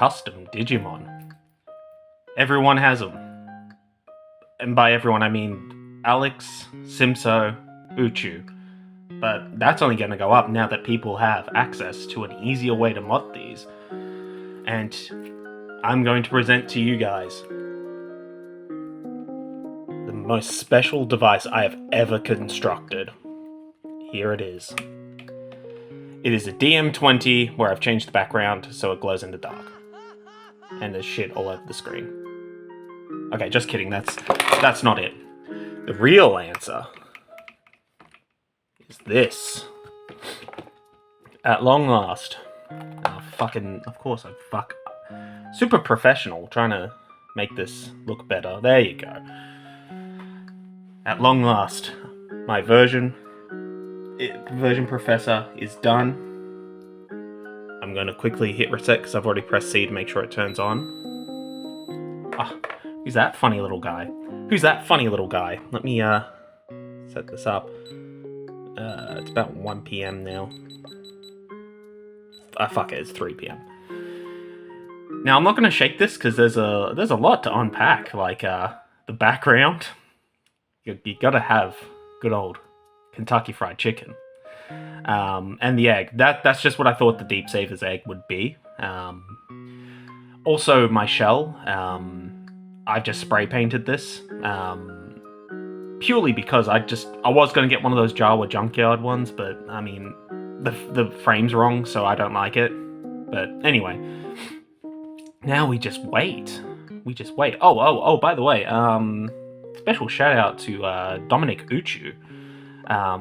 custom Digimon. Everyone has them. And by everyone, I mean Alex, Simso, Uchu. But that's only going to go up now that people have access to an easier way to mod these. And I'm going to present to you guys the most special device I have ever constructed. Here it is. It is a DM20 where I've changed the background so it glows in the dark. And there's shit all over the screen. Okay, just kidding, that's not it. The real answer is this. At long last. Of course I fuck. Super professional, trying to make this look better. There you go. At long last, my version Professor is done. I'm going to quickly hit reset because I've already pressed C to make sure it turns on. Ah, who's that funny little guy? Who's that funny little guy? Let me set this up. It's about 1 PM now. Fuck it, it's 3 PM. Now I'm not going to shake this because there's a lot to unpack. Like the background. You gotta have good old Kentucky Fried Chicken. And the egg. That's just what I thought the Deep Saver's egg would be. Also, my shell. I've just spray painted this. Purely because I was going to get one of those Jawa Junkyard ones, but I mean, the frame's wrong, so I don't like it. But anyway. Now we just wait. Oh, by the way, special shout out to Dominic Uchu.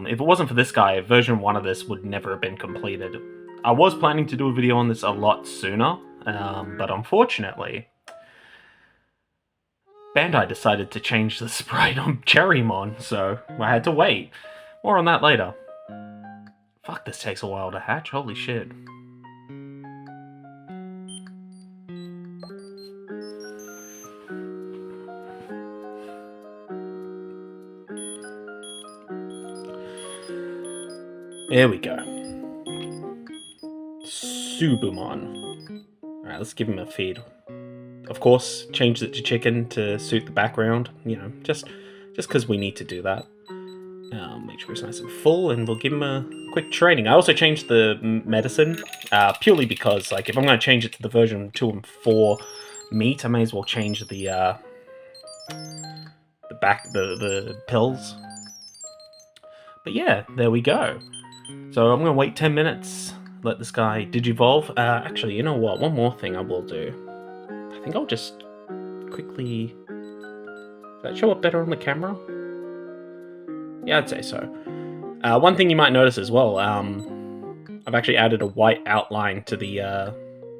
If it wasn't for this guy, version 1 of this would never have been completed. I was planning to do a video on this a lot sooner, but unfortunately, Bandai decided to change the sprite on Cherrymon, so I had to wait. More on that later. Fuck, this takes a while to hatch, holy shit. There we go. Subumon. Alright, let's give him a feed. Of course, changed it to chicken to suit the background. You know, just because we need to do that. Make sure it's nice and full, and we'll give him a quick training. I also changed the medicine, purely because, like, if I'm going to change it to the version 2 and 4 meat, I may as well change the pills. But yeah, there we go. So I'm going to wait 10 minutes, let this guy digivolve. Actually, you know what? One more thing I will do. I think I'll just quickly... Does that show up better on the camera? Yeah, I'd say so. One thing you might notice as well, I've actually added a white outline to the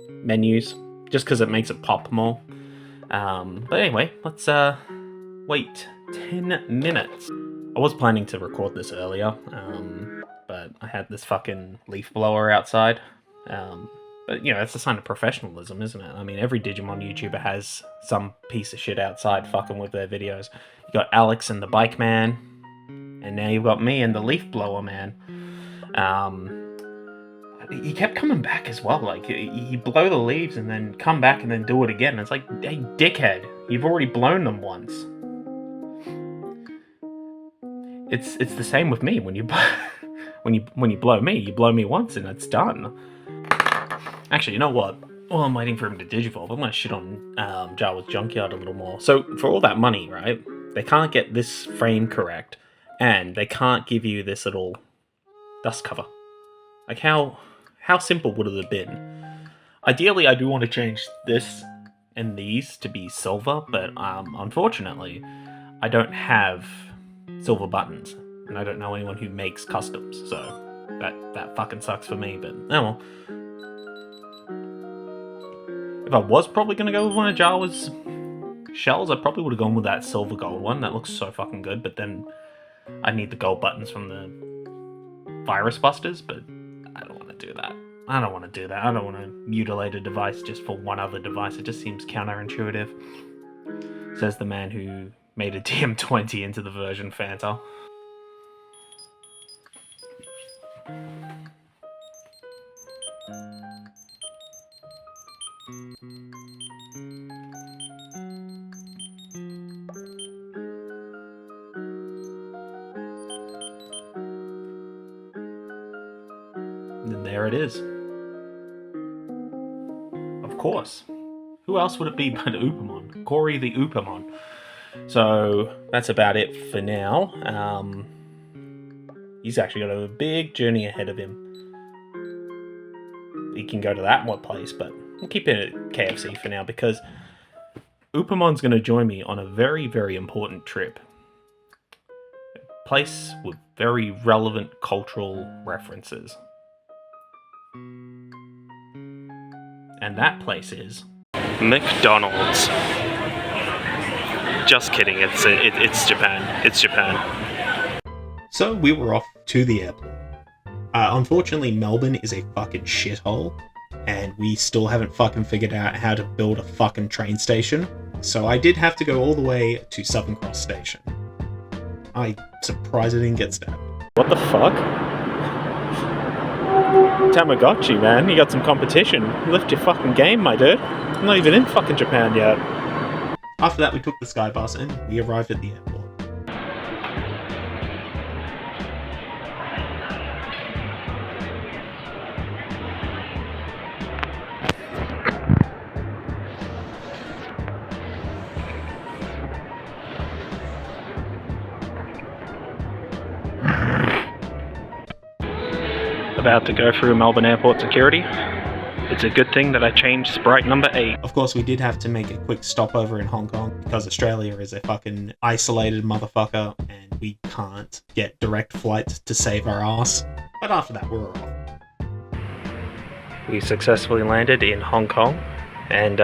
menus, just because it makes it pop more. But anyway, let's wait 10 minutes. I was planning to record this earlier, but I had this fucking leaf blower outside. But, you know, it's a sign of professionalism, isn't it? I mean, every Digimon YouTuber has some piece of shit outside fucking with their videos. You got Alex and the Bike Man, and now you've got me and the Leaf Blower Man. He kept coming back as well. Like, he'd blow the leaves and then come back and then do it again. It's like, hey, dickhead, you've already blown them once. It's the same with me. When you blow me, you blow me once and it's done. Actually, you know what? While I'm waiting for him to digivolve, I'm gonna shit on Jawa's Junkyard a little more. So for all that money, right? They can't get this frame correct, and they can't give you this little dust cover. Like how simple would it have been? Ideally, I do want to change this and these to be silver, but unfortunately, I don't have silver buttons, and I don't know anyone who makes customs, so that fucking sucks for me, but oh well. If I was probably going to go with one of Jawa's shells, I probably would have gone with that silver gold one. That looks so fucking good, but then I need the gold buttons from the Virus Busters, but I don't want to do that. I don't want to mutilate a device just for one other device. It just seems counterintuitive. Says the man who made a DM20 into the version Fanta. And there it is. Of course. Who else would it be but Upamon? Corey the Upamon. So that's about it for now. He's actually got a big journey ahead of him. He can go to that one place, but we'll keep it at KFC for now because Upamon's going to join me on a very, very important trip. A place with very relevant cultural references. And that place is McDonald's. Just kidding, it's Japan. It's Japan. So we were off to the airport. Unfortunately, Melbourne is a fucking shithole, and we still haven't fucking figured out how to build a fucking train station. So I did have to go all the way to Southern Cross Station. I'm surprised I didn't get stabbed. What the fuck? Tamagotchi, man, you got some competition. Lift your fucking game, my dude. I'm not even in fucking Japan yet. After that, we took the Sky Bus and we arrived at the airport. About to go through Melbourne Airport security. It's a good thing that I changed Sprite number 8. Of course, we did have to make a quick stopover in Hong Kong because Australia is a fucking isolated motherfucker and we can't get direct flights to save our ass. But after that, we're off. We successfully landed in Hong Kong and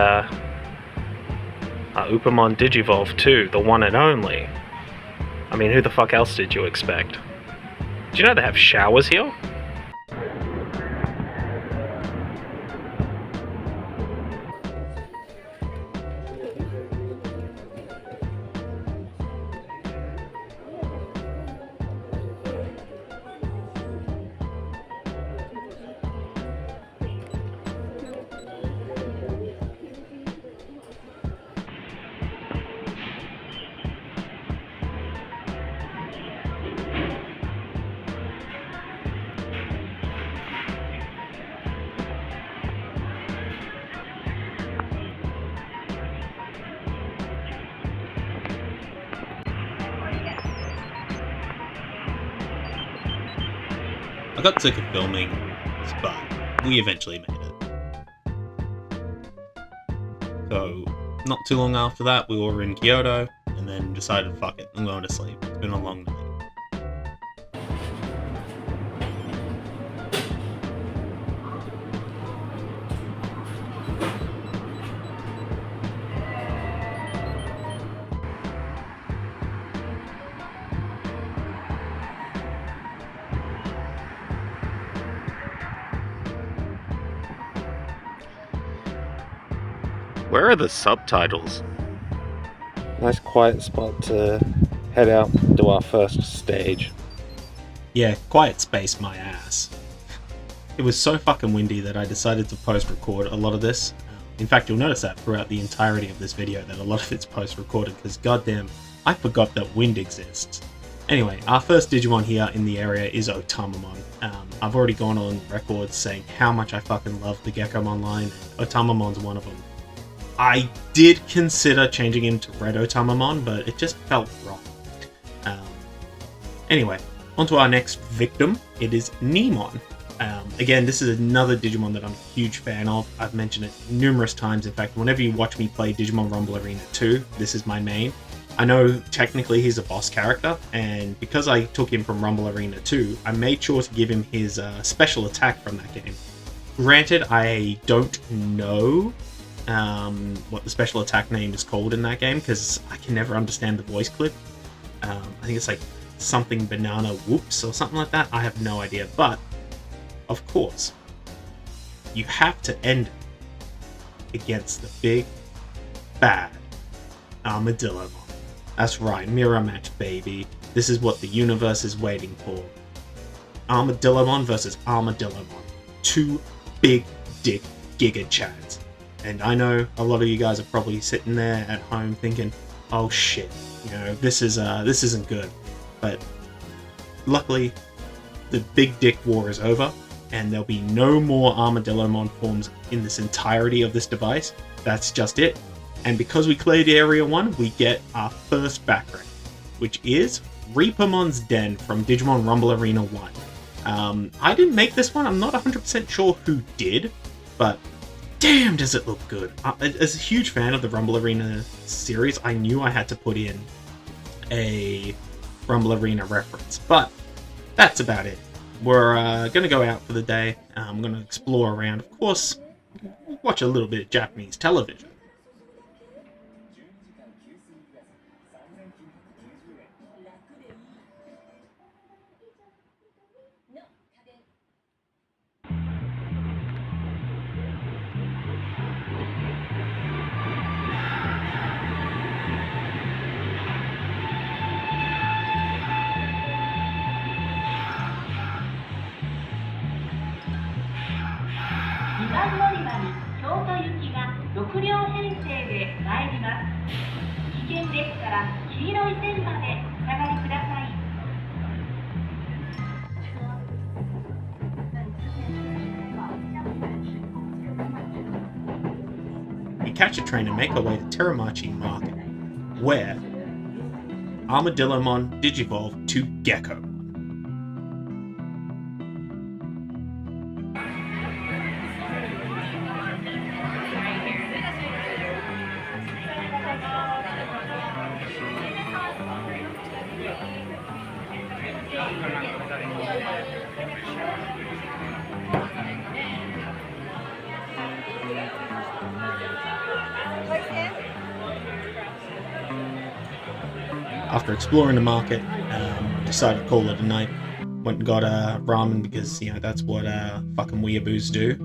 Upamon Digivolve 2, the one and only. I mean, who the fuck else did you expect? Do you know they have showers here? I got sick of filming, but we eventually made it. So, not too long after that, we were in Kyoto, and then decided, fuck it, I'm going to sleep. It's been a long night. Where are the subtitles? Nice quiet spot to head out and do our first stage. Yeah, quiet space my ass. It was so fucking windy that I decided to post-record a lot of this. In fact, you'll notice that throughout the entirety of this video that a lot of it's post-recorded because goddamn, I forgot that wind exists. Anyway, our first Digimon here in the area is Otamamon. I've already gone on record saying how much I fucking love the Gekomon line, and Otamamon's one of them. I did consider changing him to Red Otamamon, but it just felt wrong. Anyway, on to our next victim. It is Nemon. Again, this is another Digimon that I'm a huge fan of. I've mentioned it numerous times. In fact, whenever you watch me play Digimon Rumble Arena 2, this is my main. I know technically he's a boss character, and because I took him from Rumble Arena 2, I made sure to give him his special attack from that game. Granted, I don't know what the special attack name is called in that game because I can never understand the voice clip. I think it's like something banana whoops or something like that. I have no idea, but of course you have to end against the big bad Armadillomon. That's right, mirror match, baby. This is what the universe is waiting for. Armadillomon versus Armadillomon. Two big dick Giga Chads. And I know a lot of you guys are probably sitting there at home thinking, oh shit, you know, this isn't good. But luckily, the big dick war is over, and there'll be no more Armadillomon forms in this entirety of this device. That's just it. And because we cleared Area 1, we get our first background, which is Reapermon's Den from Digimon Rumble Arena 1. I didn't make this one, I'm not 100% sure who did, but damn does it look good. As a huge fan of the Rumble Arena series, I knew I had to put in a Rumble Arena reference, but that's about it. We're going to go out for the day. I'm going to explore around, of course, watch a little bit of Japanese television. We catch a train and make our way to Teramachi Market, where Armadillomon digivolve to Gecko. After exploring the market, decided to call it a night. Went and got ramen because, you know, that's what fucking weeaboos do.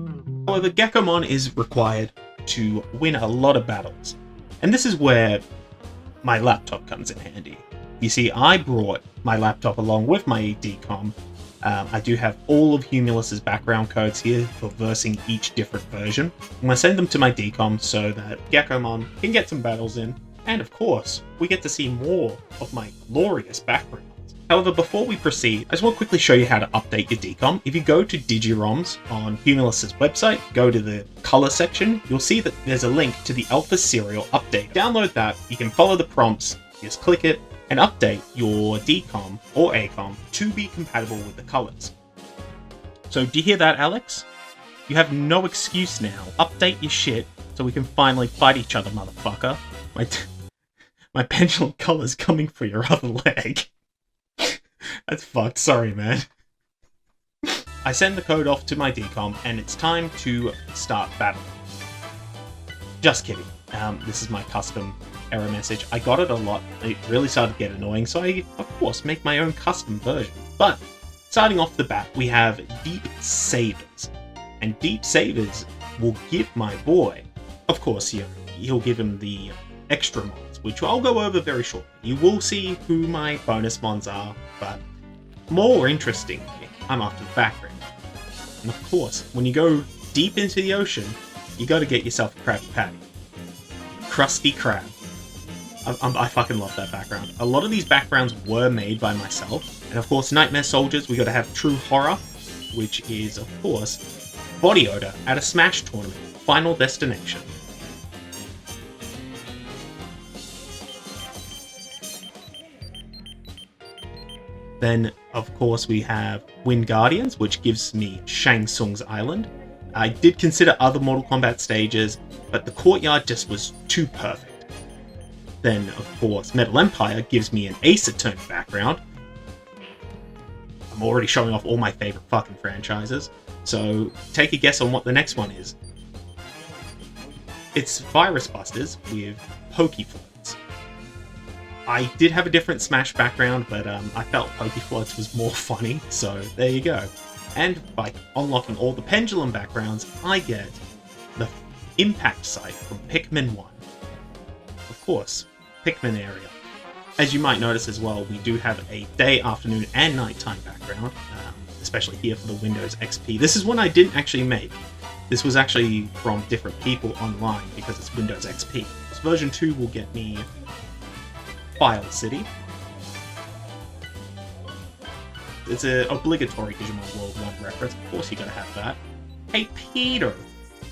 However, Geckomon is required to win a lot of battles. And this is where my laptop comes in handy. You see, I brought my laptop along with my DCOM. I do have all of Humulus's background codes here for versing each different version. I'm going to send them to my DCOM so that Geckomon can get some battles in. And of course, we get to see more of my glorious backgrounds. However, before we proceed, I just want to quickly show you how to update your DCOM. If you go to Digiroms on Humulus's website, go to the color section, you'll see that there's a link to the Alpha Serial Update. Download that, you can follow the prompts, just click it, and update your DCOM or ACOM to be compatible with the colors. So do you hear that, Alex? You have no excuse now. Update your shit so we can finally fight each other, motherfucker. My Pendulum Color's coming for your other leg. That's fucked, sorry man. I send the code off to my DCOM and it's time to start battle. Just kidding. This is my custom error message. I got it a lot. It really started to get annoying, so I, of course, make my own custom version. But, starting off the bat, we have Deep Savers. And Deep Savers will give my boy, of course, he'll give him the extra mons, which I'll go over very shortly. You will see who my bonus mons are, but more interestingly, I'm after the background. And of course, when you go deep into the ocean, you gotta get yourself a Krabby Patty. Krusty Krab. I fucking love that background. A lot of these backgrounds were made by myself. And of course, Nightmare Soldiers, we gotta have True Horror, which is, of course, Body Odor at a Smash tournament. Final Destination. Then, of course, we have Wind Guardians, which gives me Shang Tsung's Island. I did consider other Mortal Kombat stages, but the courtyard just was too perfect. Then, of course, Metal Empire gives me an Ace Attorney background. I'm already showing off all my favorite fucking franchises, so take a guess on what the next one is. It's Virus Busters with Pokefloats. I did have a different Smash background, but I felt Pokefloats was more funny, so there you go. And by unlocking all the Pendulum backgrounds, I get the Impact Site from Pikmin 1. Of course, Pikmin area. As you might notice as well, we do have a day, afternoon, and nighttime background, especially here for the Windows XP. This is one I didn't actually make. This was actually from different people online because it's Windows XP. So version 2 will get me File City. It's an obligatory Digimon World 1 reference. Of course you gotta have that. Hey Peter!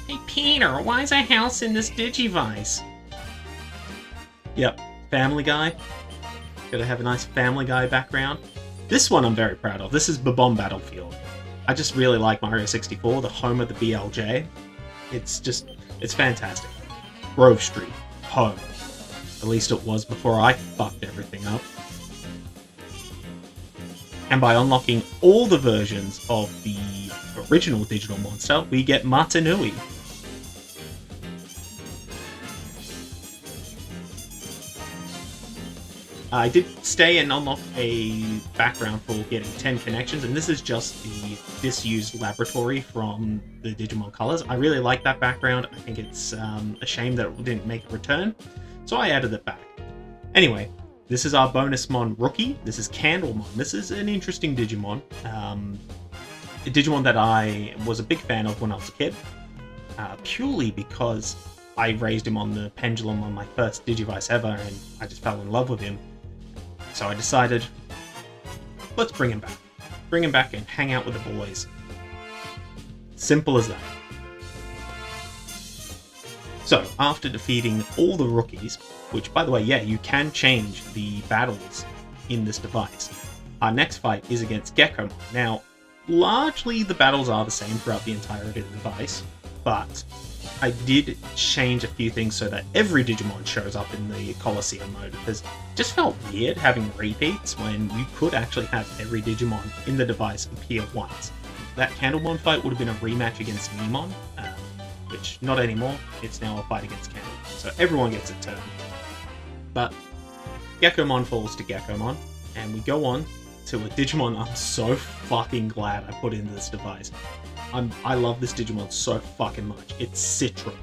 Hey Peter, why is a house in this Digivice? Yep, Family Guy. Gotta have a nice Family Guy background. This one I'm very proud of. This is Bobomb Battlefield. I just really like Mario 64, the home of the BLJ. It's fantastic. Grove Street, home. At least it was before I fucked everything up. And by unlocking all the versions of the original Digital Monster, we get Matanui. I did stay and unlock a background for getting 10 connections, and this is just the disused laboratory from the Digimon Colors. I really like that background. I think it's a shame that it didn't make a return, so I added it back. Anyway, this is our bonus mon rookie. This is Candlemon. This is an interesting Digimon. A Digimon that I was a big fan of when I was a kid, purely because I raised him on the Pendulum on my first Digivice ever, and I just fell in love with him. So I decided, let's bring him back. Bring him back and hang out with the boys. Simple as that. So, after defeating all the rookies, which, by the way, yeah, you can change the battles in this device. Our next fight is against Gekomon. Now, largely the battles are the same throughout the entirety of the device, but I did change a few things so that every Digimon shows up in the Colosseum mode, because it just felt weird having repeats when you could actually have every Digimon in the device appear once. That Candlemon fight would have been a rematch against Nemon, which not anymore, it's now a fight against Candlemon, so everyone gets a turn. But Gekomon falls to Gekomon, and we go on to a Digimon I'm so fucking glad I put into this device. I love this Digimon so fucking much. It's Citramon.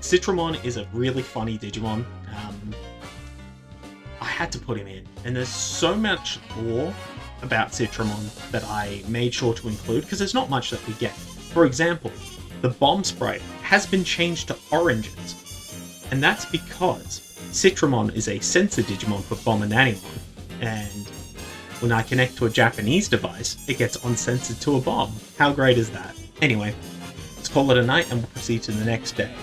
Citramon is a really funny Digimon. I had to put him in, and there's so much lore about Citramon that I made sure to include, because there's not much that we get. For example, the bomb sprite has been changed to oranges, and that's because Citramon is a sensor Digimon for Bomb and Animon, and when I connect to a Japanese device, it gets uncensored to a bomb. How great is that? Anyway, let's call it a night and we'll proceed to the next day.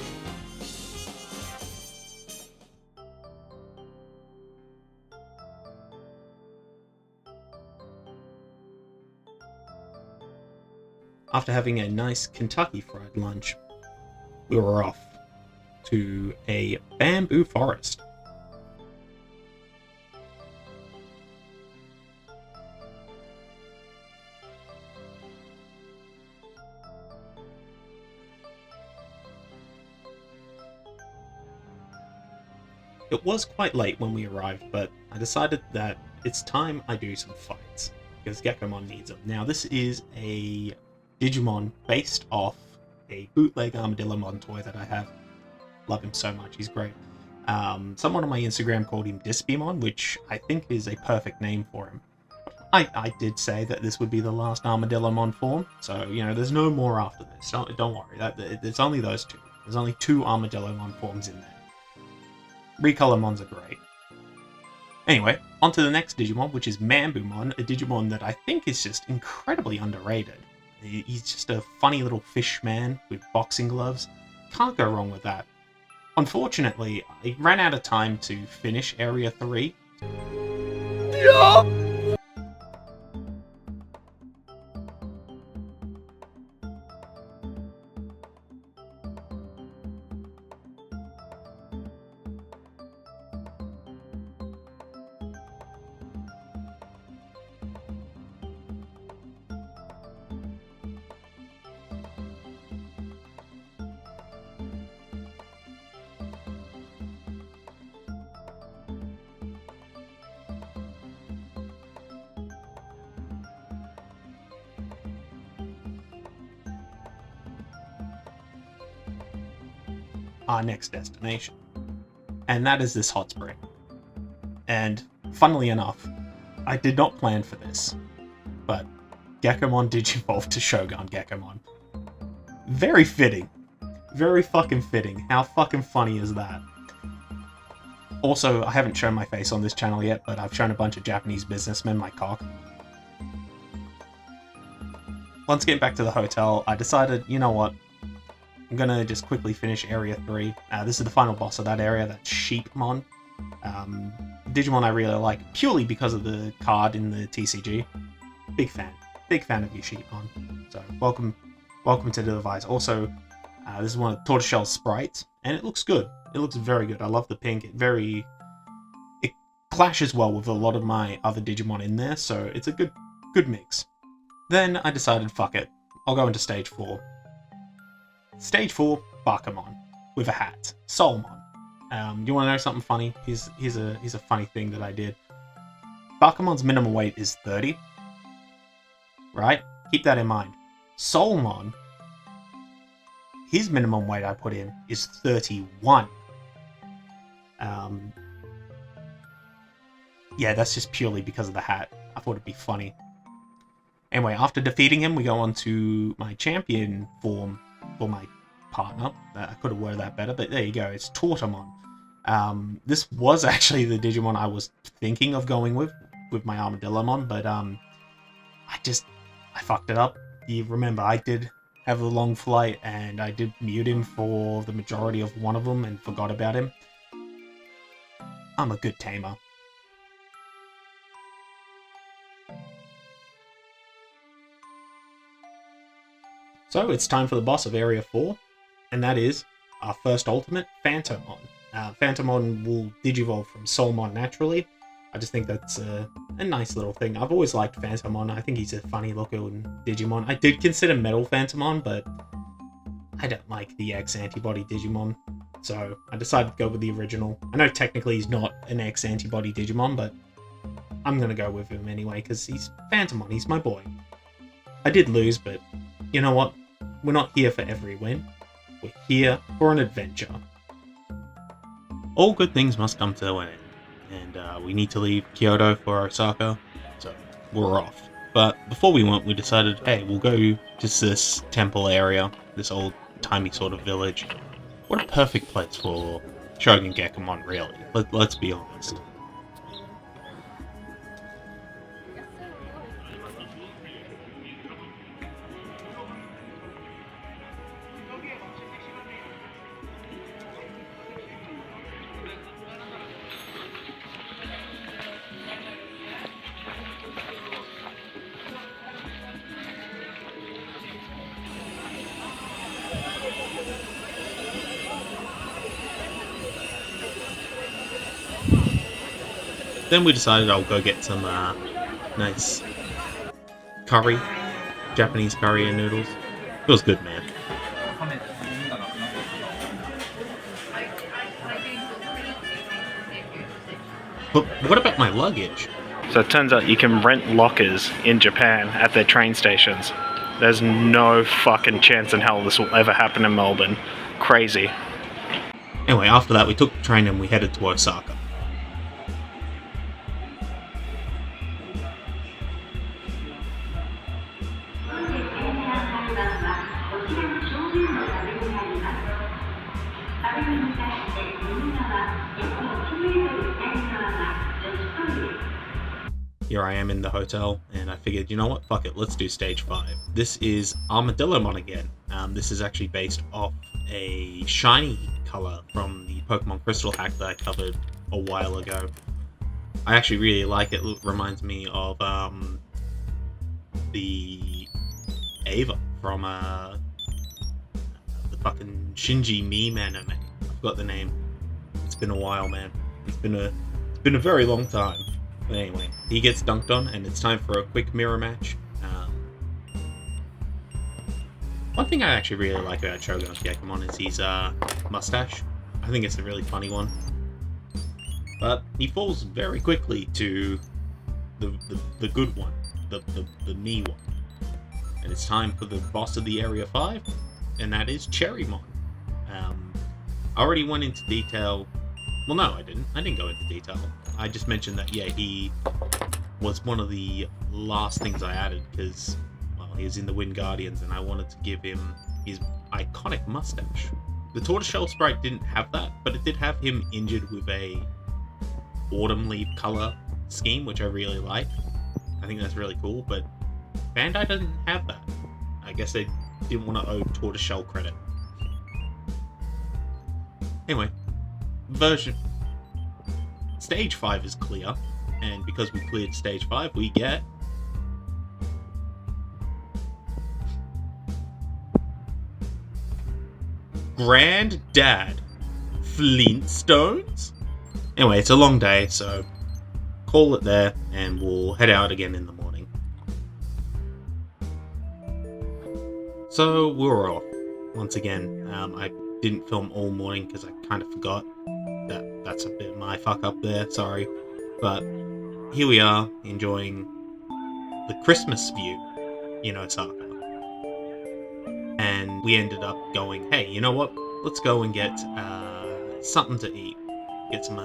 After having a nice Kentucky Fried lunch, we were off to a bamboo forest. It was quite late when we arrived, but I decided that it's time I do some fights, because Gekomon needs them. Now, this is a Digimon based off a bootleg Armadillomon toy that I have. Love him so much, he's great. Someone on my Instagram called him Dispimon, which I think is a perfect name for him. I did say that this would be the last Armadillomon form, so, you know, there's no more after this. Don't worry, there's only those two. There's only 2 Armadillomon forms in there. Recolormons are great. Anyway, on to the next Digimon, which is Mambumon, a Digimon that I think is just incredibly underrated. He's just a funny little fish man with boxing gloves. Can't go wrong with that. Unfortunately, I ran out of time to finish Area 3. Yeah. Our next destination, and that is this hot spring. And funnily enough, I did not plan for this, but Gekomon Digivolved to Shogun Gekomon. Very fitting. Very fucking fitting. How fucking funny is that? Also, I haven't shown my face on this channel yet, but I've shown a bunch of Japanese businessmen my cock. Once getting back to the hotel, I decided, you know what? I'm gonna just quickly finish Area 3. This is the final boss of that area, that's Sheepmon. Digimon I really like, purely because of the card in the TCG. Big fan. Big fan of you, Sheepmon. So, welcome to the device. Also, this is one of Tortoiseshell's sprites, and it looks good. It looks very good. I love the pink. It clashes well with a lot of my other Digimon in there, so it's a good mix. Then I decided, fuck it. I'll go into Stage 4. Stage 4, Bakamon. With a hat. Soulmon. You want to know something funny? Here's a funny thing that I did. Bakamon's minimum weight is 30. Right? Keep that in mind. Soulmon, his minimum weight I put in is 31. Yeah, that's just purely because of the hat. I thought it'd be funny. Anyway, after defeating him, we go on to my champion form for my partner. I could have worded that better, but there you go. It's Tortamon. This was actually the Digimon I was thinking of going with my Armadillomon, but I fucked it up. You remember, I did have a long flight, and I did mute him for the majority of one of them and forgot about him. I'm a good tamer. So it's time for the boss of Area 4, and that is our first ultimate, Phantomon. Phantomon will digivolve from Soulmon naturally. I just think that's a nice little thing. I've always liked Phantomon. I think he's a funny looking Digimon. I did consider Metal Phantomon, but I don't like the X-Antibody Digimon. So I decided to go with the original. I know technically he's not an X-Antibody Digimon, but I'm going to go with him anyway, because he's Phantomon. He's my boy. I did lose, but you know what? We're not here for every win. We're here for an adventure. All good things must come to an end. And we need to leave Kyoto for Osaka, so we're off. But before we went, we decided, hey, we'll go to this temple area, this old-timey sort of village. What a perfect place for Shogun Gekomon, really. Let's be honest. Then we decided I'll go get some nice curry, Japanese curry and noodles. Feels good, man. But what about my luggage? So it turns out you can rent lockers in Japan at their train stations. There's no fucking chance in hell this will ever happen in Melbourne. Crazy. Anyway, after that we took the train and we headed to Osaka. Here I am in the hotel, and I figured, you know what, fuck it, let's do Stage 5. This is Armadillomon again. This is actually based off a shiny color from the Pokemon Crystal hack that I covered a while ago. I actually really like it. It reminds me of the Ava from the fucking Shinji meme anime. I forgot the name. It's been a while, man. It's been a very long time. But anyway, he gets dunked on, and it's time for a quick mirror match. One thing I actually really like about Shogun Gekomon is his mustache. I think it's a really funny one. But he falls very quickly to the good one, the me one. And it's time for the boss of the Area 5, and that is Cherrymon. I already went into detail. Well, no, I didn't. I didn't go into detail. I just mentioned that, yeah, he was one of the last things I added because, well, he was in the Wind Guardians and I wanted to give him his iconic mustache. The tortoiseshell sprite didn't have that, but it did have him injured with a autumn leaf color scheme, which I really like. I think that's really cool, but Bandai doesn't have that. I guess they didn't want to owe tortoiseshell credit. Anyway, Stage 5 is clear, and because we cleared Stage 5, we get Granddad Flintstones? Anyway, it's a long day, so call it there, and we'll head out again in the morning. So we're off. Once again, I didn't film all morning because I kind of forgot. That's a bit of my fuck up there, sorry. But here we are, enjoying the Christmas view in Osaka. And we ended up going, hey, you know what? Let's go and get something to eat. Get some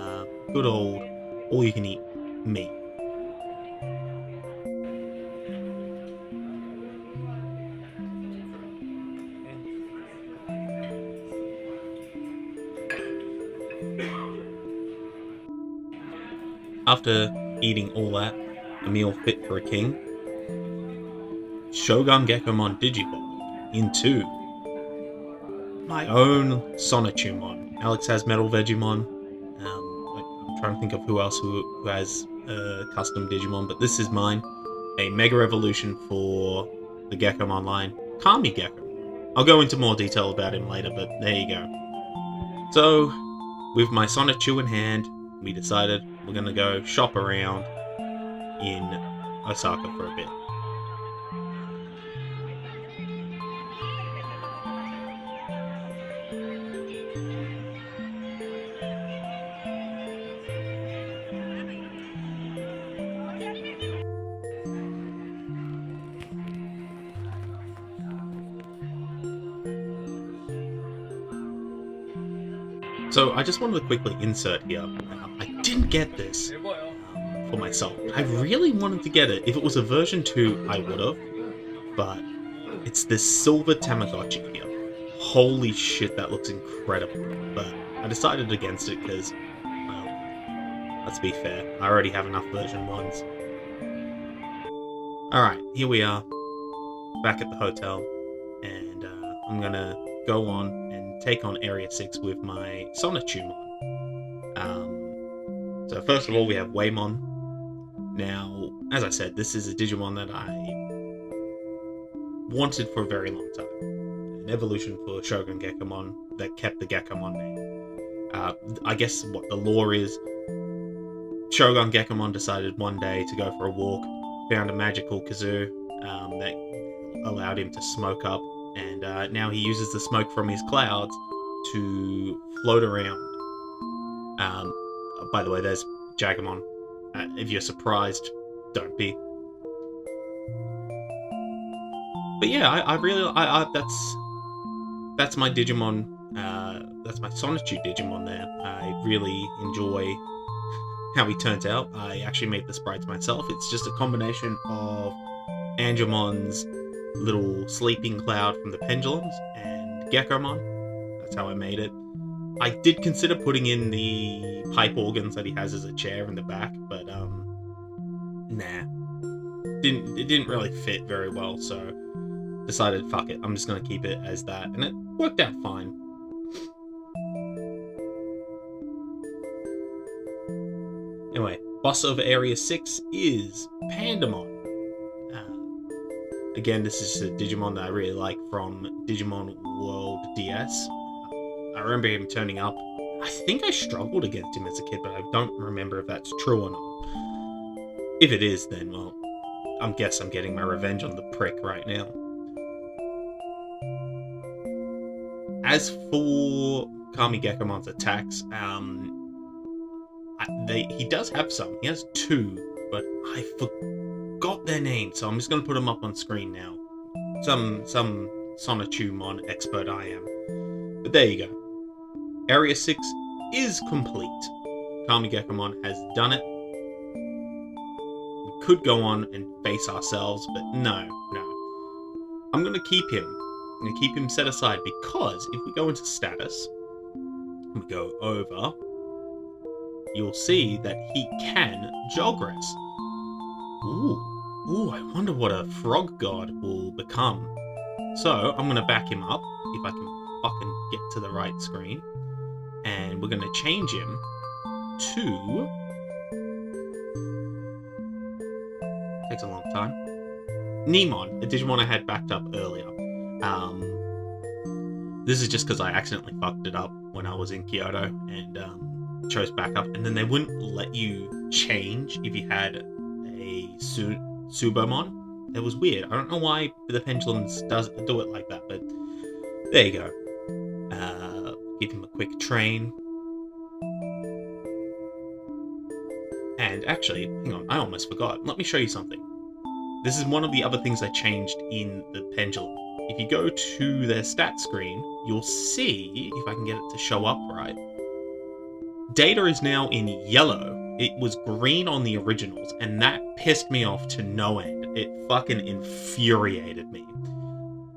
good old all-you-can-eat meat. After eating all that, a meal fit for a king, Shogun Gekomon Digivolved into my own Sonichumon. Alex has Metal Vegemon. I'm trying to think of who else who has custom Digimon, but this is mine. A Mega Evolution for the Gekomon line, Kami Gecko. I'll go into more detail about him later, but there you go. So, with my Sonichu in hand, we decided we're going to go shop around in Osaka for a bit. So I just wanted to quickly insert here. I didn't get this for myself. I really wanted to get it. If it was a version 2, I would have. But it's this silver Tamagotchi here. Holy shit, that looks incredible. But I decided against it because, well, let's be fair. I already have enough version 1s. Alright, here we are. Back at the hotel. And I'm gonna go on and take on Area 6 with my Sonichumon. So first of all, we have Waymon. Now, as I said, this is a Digimon that I wanted for a very long time. An evolution for Shogun Gekomon that kept the Gekomon name. I guess what the lore is, Shogun Gekomon decided one day to go for a walk, found a magical kazoo that allowed him to smoke up, and now he uses the smoke from his clouds to float around. By the way, there's Jagamon. If you're surprised, don't be. But yeah, I really that's my Digimon. That's my Sonichu Digimon there. I really enjoy how he turns out. I actually made the sprites myself. It's just a combination of Angemon's little sleeping cloud from the Pendulums and Gekomon. That's how I made it. I did consider putting in the pipe organs that he has as a chair in the back, but nah. It didn't really fit very well, so decided fuck it, I'm just gonna keep it as that, and it worked out fine. Anyway, boss of Area 6 is Pandamon. Again, this is a Digimon that I really like from Digimon World DS. I remember him turning up. I think I struggled against him as a kid, but I don't remember if that's true or not. If it is, then, well, I guess I'm getting my revenge on the prick right now. As for Kami Gekomon's attacks, he does have some. He has 2, but I forgot their names, so I'm just going to put them up on screen now. Some Sonichumon expert I am. But there you go. Area 6 is complete. Kami Gekomon has done it. We could go on and face ourselves, but no. I'm going to keep him I'm going to keep him set aside because if we go into status, we go over, you'll see that he can Jogress. Ooh, I wonder what a frog god will become. So I'm going to back him up, if I can fucking get to the right screen. And we're going to change him to... Takes a long time. Nemon, a Digimon I had backed up earlier. This is just because I accidentally fucked it up when I was in Kyoto and chose backup, and then they wouldn't let you change if you had a Subomon. It was weird. I don't know why the Pendulums does do it like that, but there you go. Give him a quick train. And actually, hang on, I almost forgot. Let me show you something. This is one of the other things I changed in the Pendulum. If you go to their stat screen, you'll see, if I can get it to show up right, data is now in yellow. It was green on the originals, and that pissed me off to no end. It fucking infuriated me.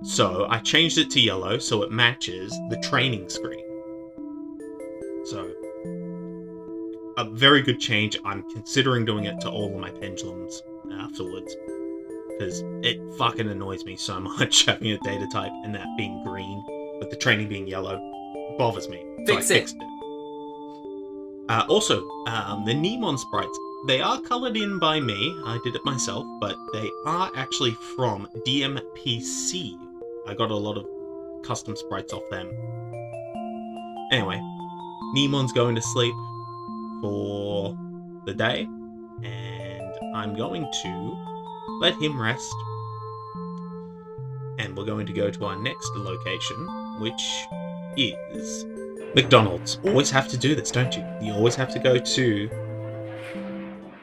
So I changed it to yellow so it matches the training screen. So, a very good change. I'm considering doing it to all of my Pendulums afterwards, because it fucking annoys me so much having a data type and that being green, but the training being yellow bothers me. So I fixed it. Also, the Nemon sprites, they are coloured in by me. I did it myself, but they are actually from DMPC. I got a lot of custom sprites off them. Anyway, Nemon's going to sleep for the day, and I'm going to let him rest, and we're going to go to our next location, which is McDonald's. Always have to do this, don't you? You always have to go to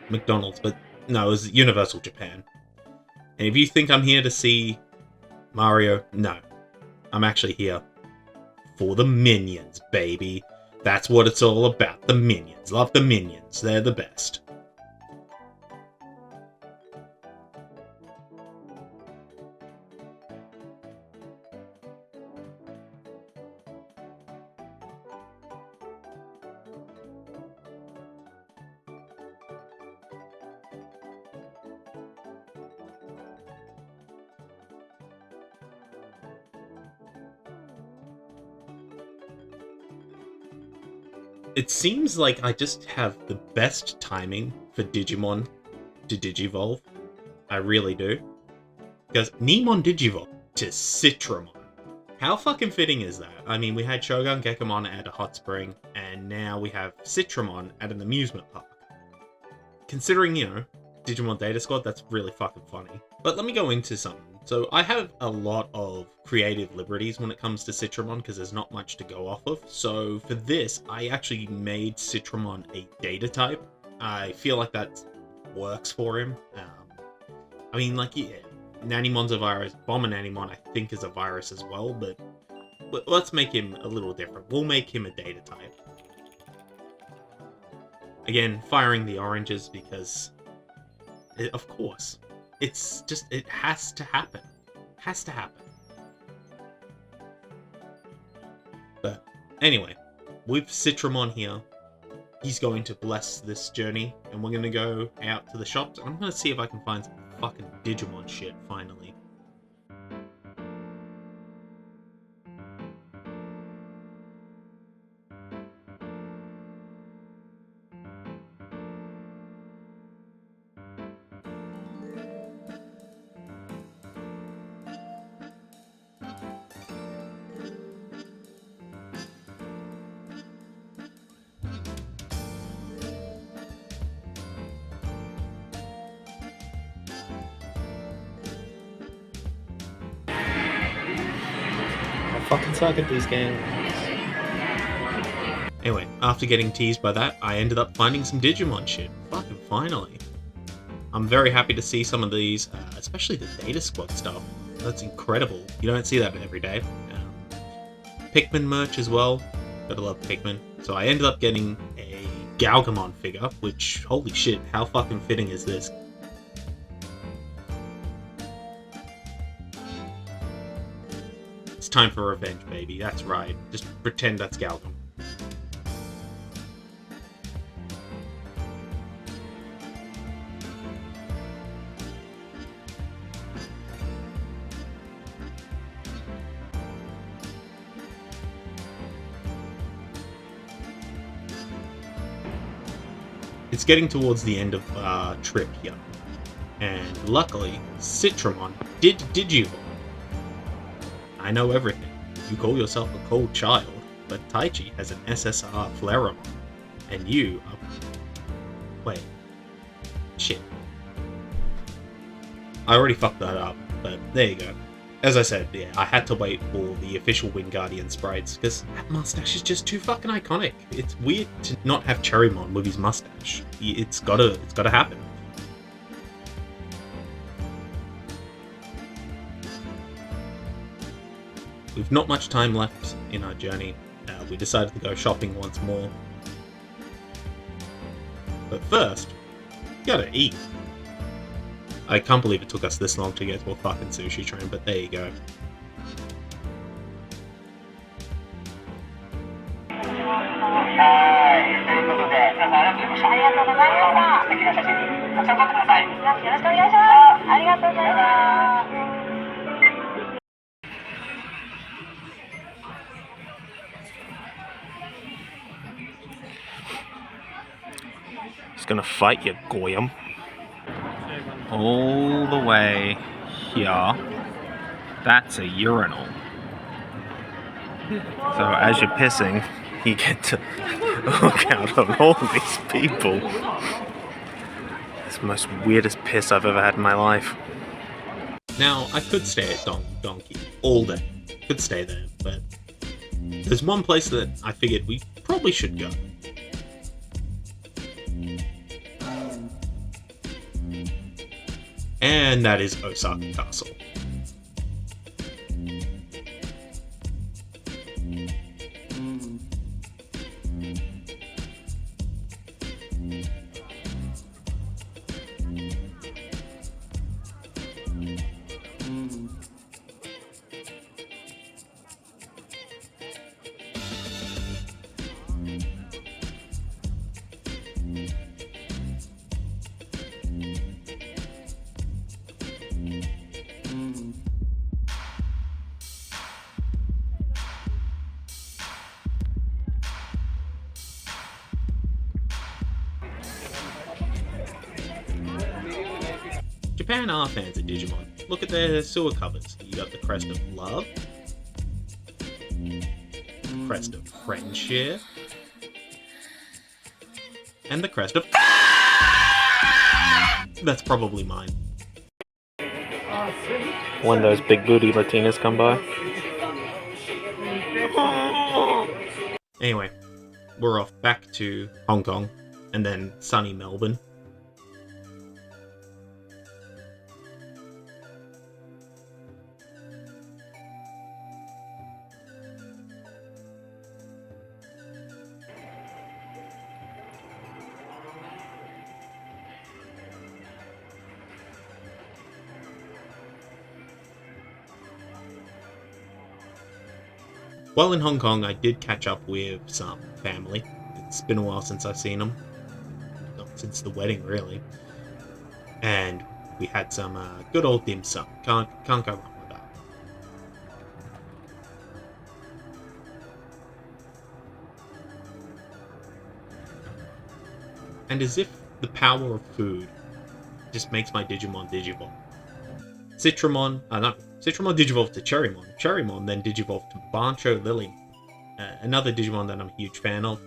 McDonald's, but no, it was Universal Japan. And if you think I'm here to see Mario, no. I'm actually here for the Minions, baby. That's what it's all about, the Minions. Love the Minions, they're the best. It seems like I just have the best timing for Digimon to Digivolve. I really do. Because Nemon Digivolve to Citramon. How fucking fitting is that? I mean, we had Shogun Gekomon at a hot spring, and now we have Citramon at an amusement park. Considering, you know, Digimon Data Squad, that's really fucking funny. But let me go into something. So I have a lot of creative liberties when it comes to Citramon because there's not much to go off of. So for this, I actually made Citramon a data type. I feel like that works for him. I mean, like, yeah, Nanimon's a virus. Bomber Nanimon, I think, is a virus as well, but let's make him a little different. We'll make him a data type. Again, firing the oranges because, of course, it's just, it has to happen. Has to happen. But anyway, with Citramon here, he's going to bless this journey, and we're going to go out to the shops, and I'm going to see if I can find some fucking Digimon shit, finally. Fucking suck at these games. Anyway, after getting teased by that, I ended up finding some Digimon shit. Fucking finally. I'm very happy to see some of these, especially the Data Squad stuff. That's incredible. You don't see that every day. Pikmin merch as well. Gotta love Pikmin. So I ended up getting a Galgamon figure, which, holy shit, how fucking fitting is this? time for revenge, baby. That's right. Just pretend that's Galgun. It's getting towards the end of our trip here, and luckily, Citramon did Digivolve. I know everything. You call yourself a cold child, but Taichi has an SSR Flareon, and you are... Wait. Shit. I already fucked that up, but there you go. As I said, yeah, I had to wait for the official Wingardium sprites, because that mustache is just too fucking iconic. It's weird to not have Cherrymon with his mustache. It's gotta happen. We've not much time left in our journey. We decided to go shopping once more. But first, gotta eat. I can't believe it took us this long to get to a fucking sushi train, but there you go. He's gonna fight you, Goyam. All the way here, that's a urinal. So as you're pissing, you get to look out on all these people. It's the most weirdest piss I've ever had in my life. Now, I could stay at Donkey all day. Could stay there, but there's one place that I figured we probably should go. And that is Osaka Castle. Japan are fans of Digimon. Look at their sewer covers. You got the crest of love, crest of friendship, and the crest of... That's probably mine. When those big booty Latinas come by. Anyway, we're off back to Hong Kong, and then sunny Melbourne. While in Hong Kong, I did catch up with some family. It's been a while since I've seen them. Not since the wedding, really. And we had some good old dim sum. Can't go wrong with that. And as if the power of food just makes my Digimon Digivolve. Citramon Digivolved to Cherrymon. Cherrymon then Digivolved to Bancho Lilymon. Another Digimon that I'm a huge fan of.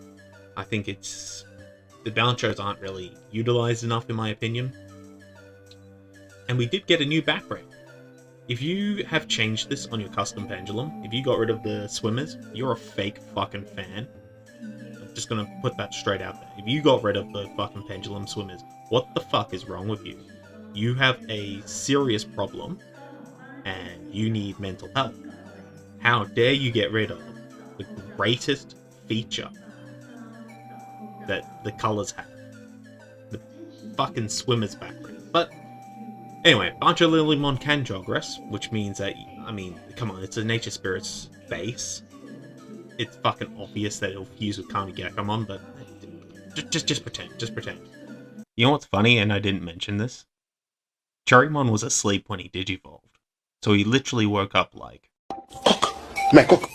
I think the Banchos aren't really utilized enough in my opinion. And we did get a new background. If you have changed this on your custom Pendulum, if you got rid of the swimmers, you're a fake fucking fan. I'm just gonna put that straight out there. If you got rid of the fucking Pendulum swimmers, what the fuck is wrong with you? You have a serious problem, and you need mental help. How dare you get rid of the greatest feature that the colors have? The fucking swimmer's background. But anyway, Bancho Lilymon can Jogress, which means that I mean, come on, it's a Nature Spirit's base. It's fucking obvious that it'll fuse with Kamigakamon, but just pretend. Just pretend. You know what's funny, and I didn't mention this? Cherrymon was asleep when he digivolved. So he literally woke up like... Cock! My cock!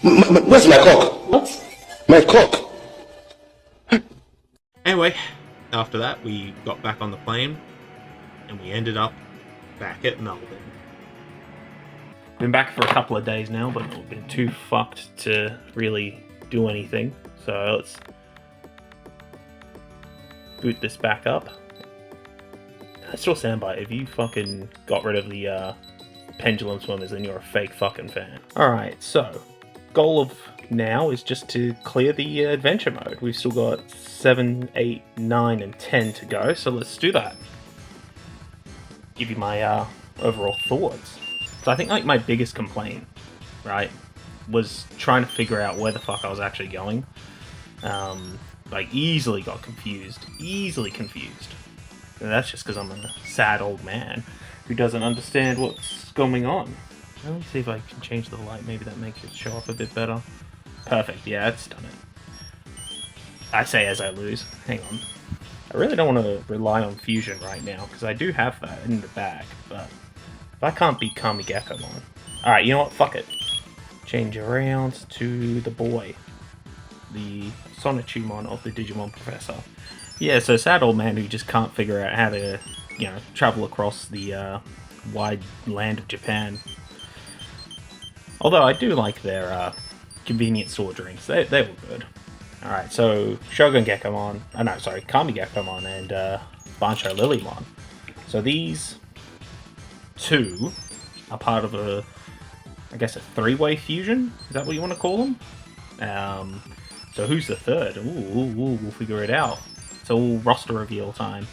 Where's my cock? What? My cock! Anyway, after that, we got back on the plane, and we ended up back at Melbourne. Been back for a couple of days now, but we've been too fucked to really do anything. So let's boot this back up. Still stand by it. If you fucking got rid of the pendulum swimmers, then you're a fake fucking fan. Alright, so goal of now is just to clear the adventure mode. We've still got 7, 8, 9, and 10 to go, so let's do that. Give you my overall thoughts. So I think like my biggest complaint, right, was trying to figure out where the fuck I was actually going. Like easily got confused. And that's just because I'm a sad old man who doesn't understand what's going on. Let me see if I can change the light. Maybe that makes it show up a bit better. Perfect. Yeah, it's done it. I say as I lose. Hang on. I really don't want to rely on fusion right now because I do have that in the bag. But if I can't beat Kamigakamon, alright, you know what? Fuck it. Change around to the boy. The Sonichumon of the Digimon Professor. Yeah, so sad old man who just can't figure out how to, you know, travel across the wide land of Japan. Although I do like their convenience store drinks. They were good. Alright, so Shogun Gekomon, Kamigakamon and Bancho Lilymon. So these two are part of a, I guess, a three-way fusion? Is that what you want to call them? So who's the third? Ooh, we'll figure it out. It's all roster reveal time.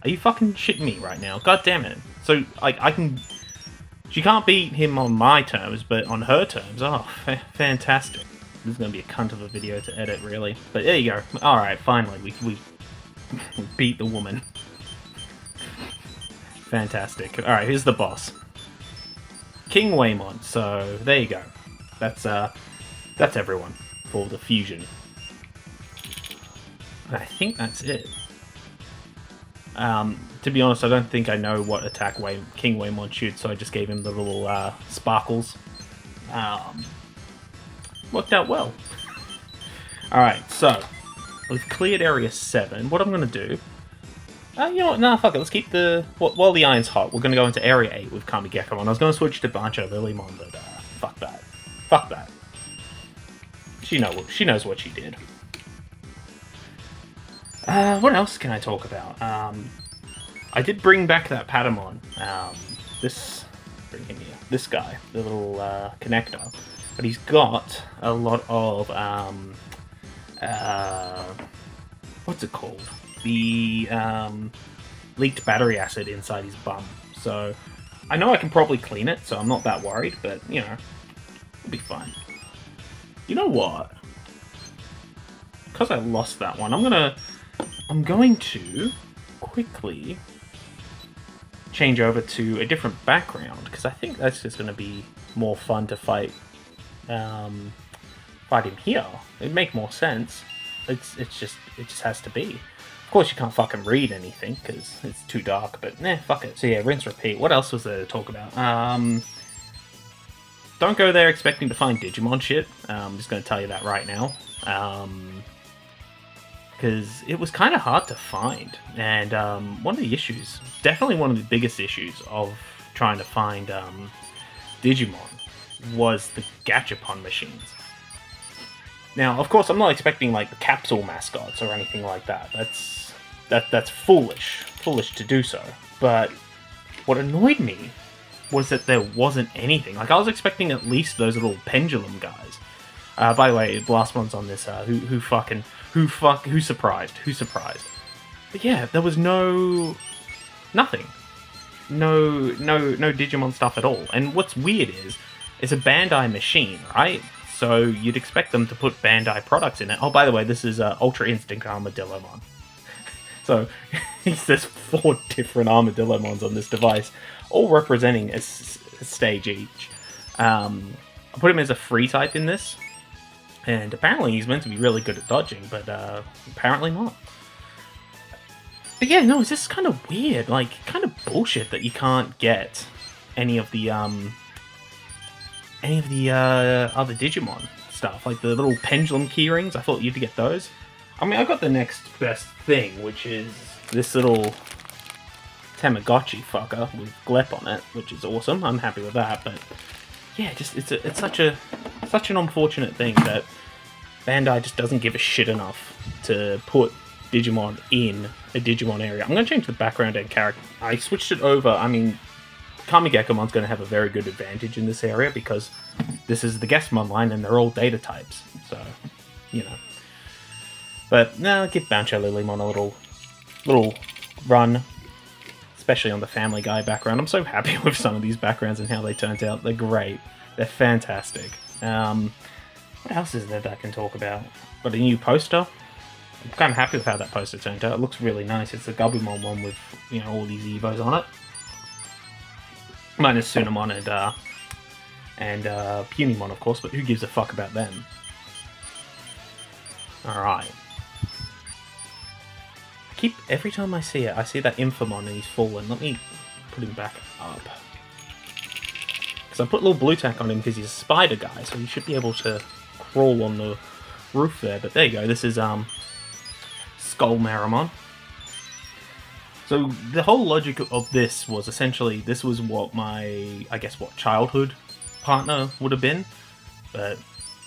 Are you fucking shitting me right now? God damn it. So, I can... She can't beat him on my terms, but on her terms. Oh, fantastic. This is going to be a cunt of a video to edit, really. But there you go. Alright, finally. We beat the woman. Fantastic. Alright, here's the boss. King Waymon. So, there you go. That's everyone for the fusion. I think that's it. To be honest, I don't think I know what attack King Waymon shoots, so I just gave him the little sparkles. Worked out well. Alright, so we've cleared Area 7. What I'm going to do... you know what? Nah, fuck it. Let's keep the... While the iron's hot, we're going to go into Area 8 with Kamigakamon. I was going to switch to Bancho Lilymon, but fuck that. Fuck that. She knows what she did. What else can I talk about? I did bring back that Patamon. This guy, the little connector. But he's got a lot of, what's it called? The leaked battery acid inside his bum. So I know I can probably clean it, so I'm not that worried, but, you know, it'll be fine. You know what? Because I lost that one, I'm going to quickly change over to a different background, because I think that's just going to be more fun to fight him here. It'd make more sense. It just has to be. Of course, you can't fucking read anything, because it's too dark, but fuck it. So yeah, rinse, repeat. What else was there to talk about? Don't go there expecting to find Digimon shit. I'm just going to tell you that right now. Because it was kind of hard to find. And one of the issues, definitely one of the biggest issues of trying to find Digimon was the Gachapon machines. Now, of course, I'm not expecting like the capsule mascots or anything like that. That's foolish to do so. But what annoyed me was that there wasn't anything. Like, I was expecting at least those little pendulum guys. By the way, the last one's on this. Who surprised? Who surprised? But yeah, there was nothing. No Digimon stuff at all. And what's weird is, it's a Bandai machine, right? So you'd expect them to put Bandai products in it. Oh, by the way, this is Ultra Instinct Armadillomon. So there's 4 different Armadillomons on this device, all representing stage each. I put him as a free type in this, and apparently he's meant to be really good at dodging, but apparently not. But yeah, no, it's just kind of weird, like, kind of bullshit that you can't get any of the other Digimon stuff, like the little pendulum keyrings. I thought you'd get those. I mean, I got the next best thing, which is this little Tamagotchi fucker with Glep on it, which is awesome. I'm happy with that, but yeah, just it's such an unfortunate thing that Bandai just doesn't give a shit enough to put Digimon in a Digimon area. I'm going to change the background and character. I switched it over. I mean, Kamigekomon's going to have a very good advantage in this area because this is the Guestmon line and they're all data types. So, you know. But no, give Bancho Lilymon a little run, especially on the Family Guy background. I'm so happy with some of these backgrounds and how they turned out. They're great. They're fantastic. What else is there that I can talk about? Got a new poster. I'm kind of happy with how that poster turned out. It looks really nice. It's a Gabumon one with, you know, all these Evos on it. Minus Sunamon and Punimon, of course, but who gives a fuck about them? Alright. Every time I see it, I see that Infamon and he's fallen. Let me put him back up. Because I put a little blue tack on him because he's a spider guy, so he should be able to crawl on the roof there. But there you go, this is Skull Marimon. So the whole logic of this was essentially, this was what my, I guess, what childhood partner would have been. But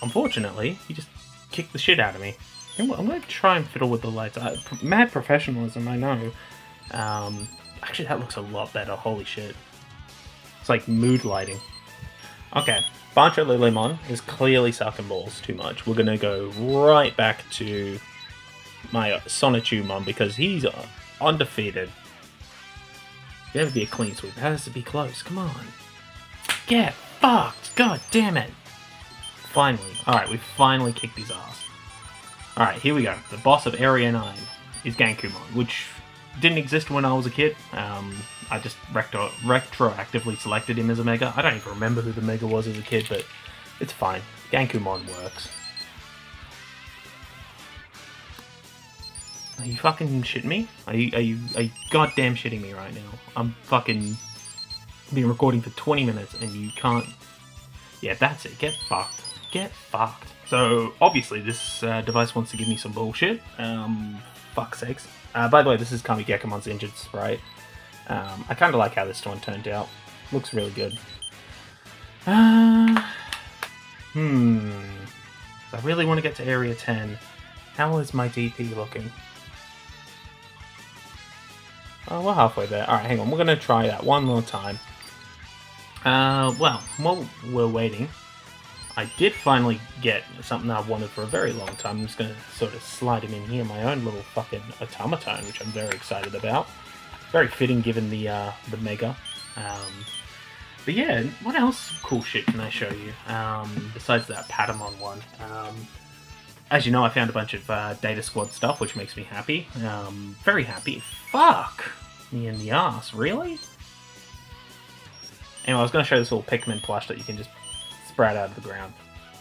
unfortunately, he just kicked the shit out of me. I'm going to try and fiddle with the lights. Mad professionalism, I know. Actually, that looks a lot better. Holy shit. It's like mood lighting. Okay, Bancho Lilymon is clearly sucking balls too much. We're going to go right back to my Sonichumon because he's undefeated. It has to be a clean sweep. It has to be close. Come on. Get fucked. God damn it. Finally. Alright, we finally kicked his ass. Alright, here we go. The boss of Area 9 is Gankumon, which didn't exist when I was a kid. I just retroactively selected him as a Mega. I don't even remember who the Mega was as a kid, but it's fine. Gankumon works. Are you fucking shitting me? Are you goddamn shitting me right now? I'm fucking been recording for 20 minutes and you can't... Yeah, that's it. Get fucked. Get fucked. So, obviously, this device wants to give me some bullshit. Fuck's sakes. By the way, this is Kamigekomon's injured sprite. I kind of like how this one turned out. Looks really good. I really want to get to Area 10. How is my DP looking? Oh, we're halfway there. Alright, hang on. We're going to try that one more time. Well, while we're waiting, I did finally get something I wanted for a very long time. I'm just going to sort of slide him in here, my own little fucking automaton, which I'm very excited about. Very fitting given the Mega. But yeah, what else cool shit can I show you? Besides that Patamon one. As you know, I found a bunch of Data Squad stuff, which makes me happy. Very happy. Fuck! Me in the ass, really? Anyway, I was going to show this little Pikmin plush that you can just sprout out of the ground.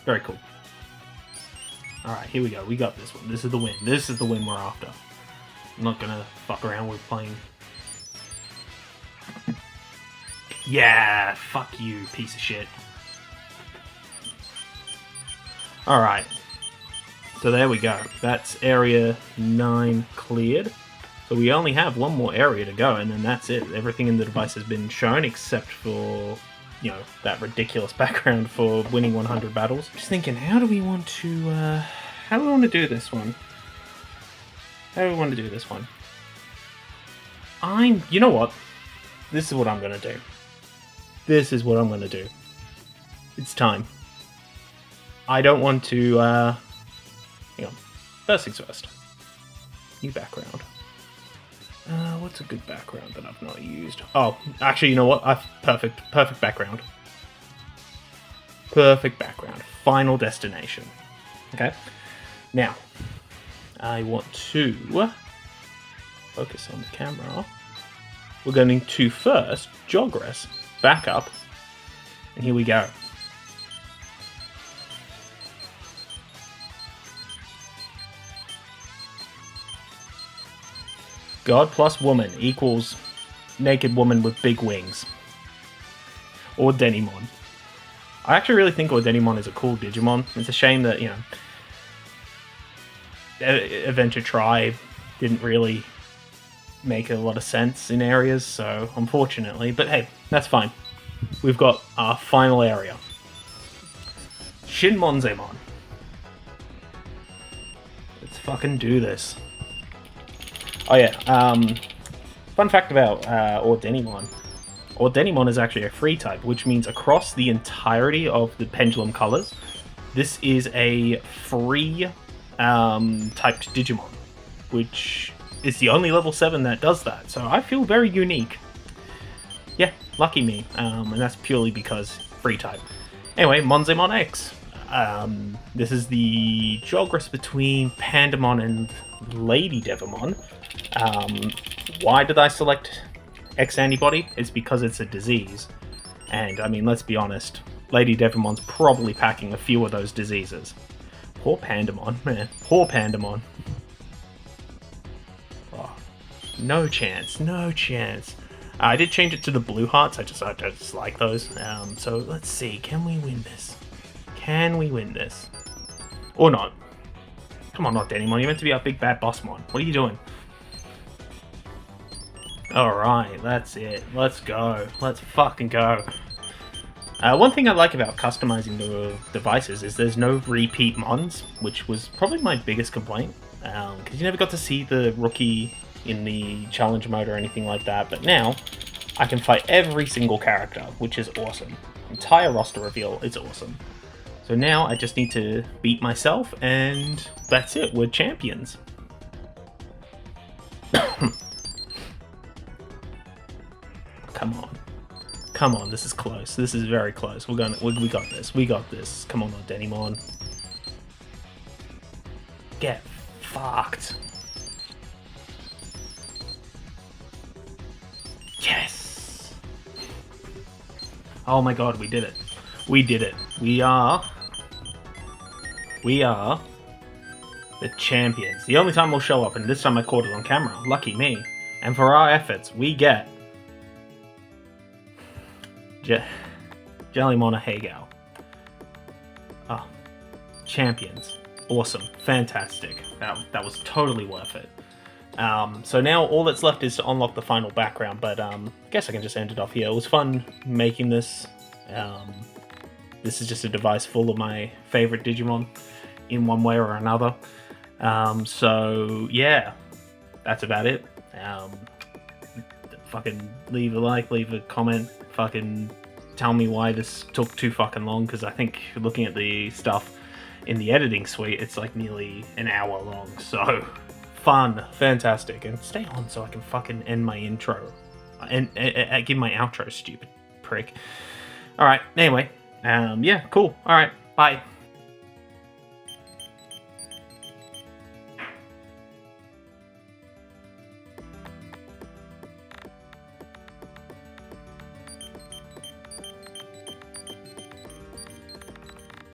Very cool. Alright, here we go. We got this one. This is the win. This is the win we're after. I'm not going to fuck around with playing... Yeah! Fuck you, piece of shit. Alright. So there we go. That's Area 9 cleared. So we only have one more area to go, and then that's it. Everything in the device has been shown, except for, you know, that ridiculous background for winning 100 battles. Just thinking, how do we want to do this one? How do we want to do this one? You know what? This is what I'm gonna do. This is what I'm gonna do. It's time. I don't want to, hang on. First things first. New background. What's a good background that I've not used? Oh, actually, you know what? Perfect background. Perfect background. Final destination. Okay. Now, I want to focus on the camera. We're going to first jogress back up And here we go. God plus woman equals naked woman with big wings. Or Denimon. I actually really think Denimon is a cool Digimon. It's a shame that, Adventure Tribe didn't really make a lot of sense in areas, so unfortunately. But hey, that's fine. We've got our final area. Shinmonzemon. Let's fucking do this. Oh yeah, fun fact about Denimon. Denimon is actually a free type, which means across the entirety of the Pendulum Colors, this is a free typed Digimon, which is the only level 7 that does that, so I feel very unique. Yeah, lucky me, and that's purely because free type. Anyway, Monzemon X. This is the Jogress between Pandamon and Lady Devimon. Why did I select X antibody? It's because it's a disease. And, I mean, let's be honest, Lady Devimon's probably packing a few of those diseases. Poor Pandamon, man. Poor Pandamon. Oh, no chance, no chance. I did change it to the blue hearts, I just like those. So, let's see, can we win this? Can we win this? Or not? Come on, not Denimon, you're meant to be our big bad bossmon. What are you doing? Alright, that's it. Let's go. Let's fucking go. One thing I like about customizing the devices is there's no repeat mons, which was probably my biggest complaint. Because you never got to see the rookie in the challenge mode or anything like that, but now I can fight every single character, which is awesome. Entire roster reveal, it's awesome. So now I just need to beat myself, and that's it, we're champions. Come on. Come on, this is close. This is very close. We got this. We got this. Come on, Denimon. Get fucked. Yes! Oh my god, we did it. We did it. We are the champions. The only time we'll show up, and this time I caught it on camera. Lucky me. And for our efforts, we get Jellymon Hagao. Oh, champions. Awesome. Fantastic. That was totally worth it. So now all that's left is to unlock the final background, but I guess I can just end it off here. It was fun making this. This is just a device full of my favorite Digimon in one way or another. So yeah, that's about it. Fucking leave a like, leave a comment, fucking tell me why this took too fucking long, because I think looking at the stuff in the editing suite, it's like nearly an hour long. So fun, fantastic, and stay on so I can fucking end my intro and give my outro, stupid prick. All right, anyway, yeah, cool. All right, bye.